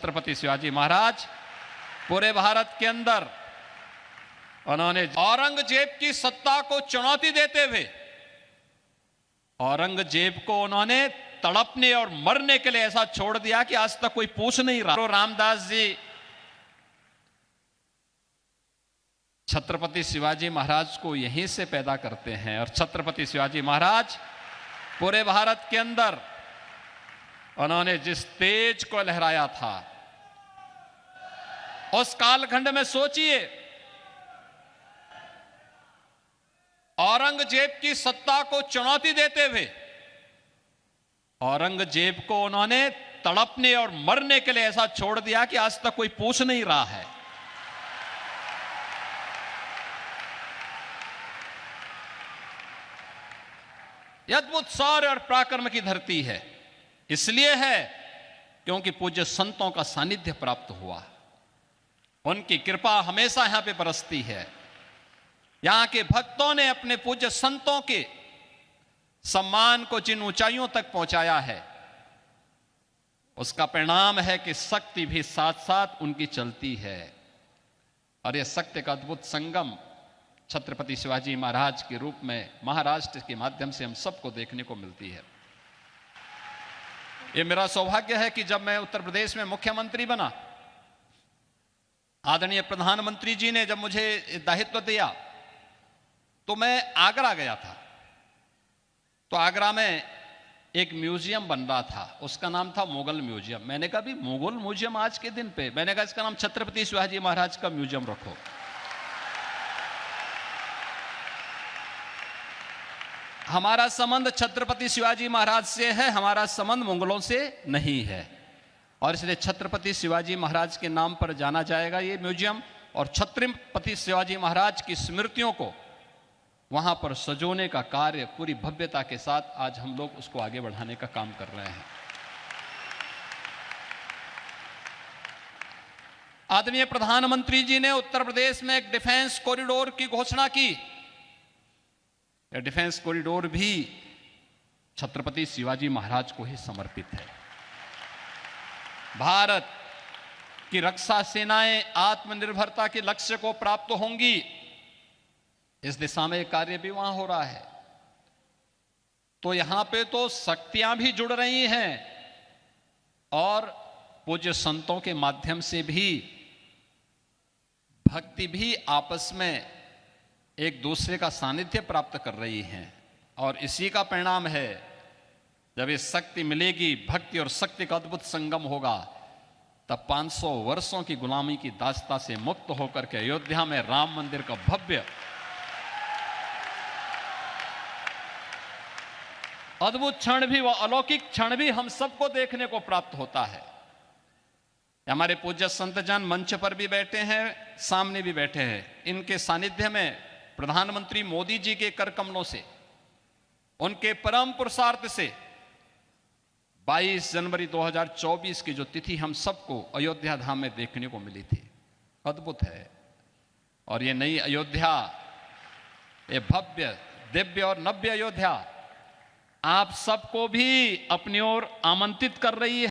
छत्रपति शिवाजी महाराज पूरे भारत के अंदर उन्होंने औरंगजेब की सत्ता को चुनौती देते हुए औरंगजेब को उन्होंने तड़पने और मरने के लिए ऐसा छोड़ दिया कि आज तक कोई पूछ नहीं रहा। रामदास जी छत्रपति शिवाजी महाराज को यहीं से पैदा करते हैं और छत्रपति शिवाजी महाराज पूरे भारत के अंदर उन्होंने जिस तेज को लहराया था, उस कालखंड में सोचिए, औरंगजेब की सत्ता को चुनौती देते हुए औरंगजेब को उन्होंने तड़पने और मरने के लिए ऐसा छोड़ दिया कि आज तक कोई पूछ नहीं रहा है। यह अद्भुत शौर्य और पराक्रम की धरती है। इसलिए है क्योंकि पूज्य संतों का सानिध्य प्राप्त हुआ, उनकी कृपा हमेशा यहां पे बरसती है। यहां के भक्तों ने अपने पूज्य संतों के सम्मान को जिन ऊंचाइयों तक पहुंचाया है, उसका परिणाम है कि शक्ति भी साथ साथ उनकी चलती है। और यह शक्ति का अद्भुत संगम छत्रपति शिवाजी महाराज के रूप में महाराष्ट्र के माध्यम से हम सबको देखने को मिलती है। यह मेरा सौभाग्य है कि जब मैं उत्तर प्रदेश में मुख्यमंत्री बना, आदरणीय प्रधानमंत्री जी ने जब मुझे दायित्व दिया तो मैं आगरा गया था। तो आगरा में एक म्यूजियम बन रहा था, उसका नाम था मुगल म्यूजियम। मैंने कहा भी मुगल म्यूजियम आज के दिन पे, मैंने कहा इसका नाम छत्रपति शिवाजी महाराज का म्यूजियम रखो। हमारा संबंध छत्रपति शिवाजी महाराज से है, हमारा संबंध मुगलों से नहीं है। और इसलिए छत्रपति शिवाजी महाराज के नाम पर जाना जाएगा ये म्यूजियम, और छत्रपति शिवाजी महाराज की स्मृतियों को वहां पर सजोने का कार्य पूरी भव्यता के साथ आज हम लोग उसको आगे बढ़ाने का काम कर रहे हैं। आदरणीय प्रधानमंत्री जी ने उत्तर प्रदेश में एक डिफेंस कॉरिडोर की घोषणा की। यह डिफेंस कॉरिडोर भी छत्रपति शिवाजी महाराज को ही समर्पित है। भारत की रक्षा सेनाएं आत्मनिर्भरता के लक्ष्य को प्राप्त होंगी, इस दिशा में कार्य भी वहां हो रहा है। तो यहां पे तो शक्तियां भी जुड़ रही हैं और पूज्य संतों के माध्यम से भी भक्ति भी आपस में एक दूसरे का सानिध्य प्राप्त कर रही हैं। और इसी का परिणाम है, जब ये शक्ति मिलेगी, भक्ति और शक्ति का अद्भुत संगम होगा, तब 500 वर्षों की गुलामी की दास्ता से मुक्त होकर के अयोध्या में राम मंदिर का भव्य अद्भुत क्षण भी, वह अलौकिक क्षण भी हम सबको देखने को प्राप्त होता है। हमारे पूज्य संतजन मंच पर भी बैठे हैं, सामने भी बैठे हैं। इनके सानिध्य में प्रधानमंत्री मोदी जी के कर कमलों से, उनके परम पुरुषार्थ से 22 जनवरी 2024 की जो तिथि हम सबको अयोध्या धाम में देखने को मिली थी, अद्भुत है। और ये नई अयोध्या, ये भव्य दिव्य और नव्य अयोध्या आप सबको भी अपनी ओर आमंत्रित कर रही है।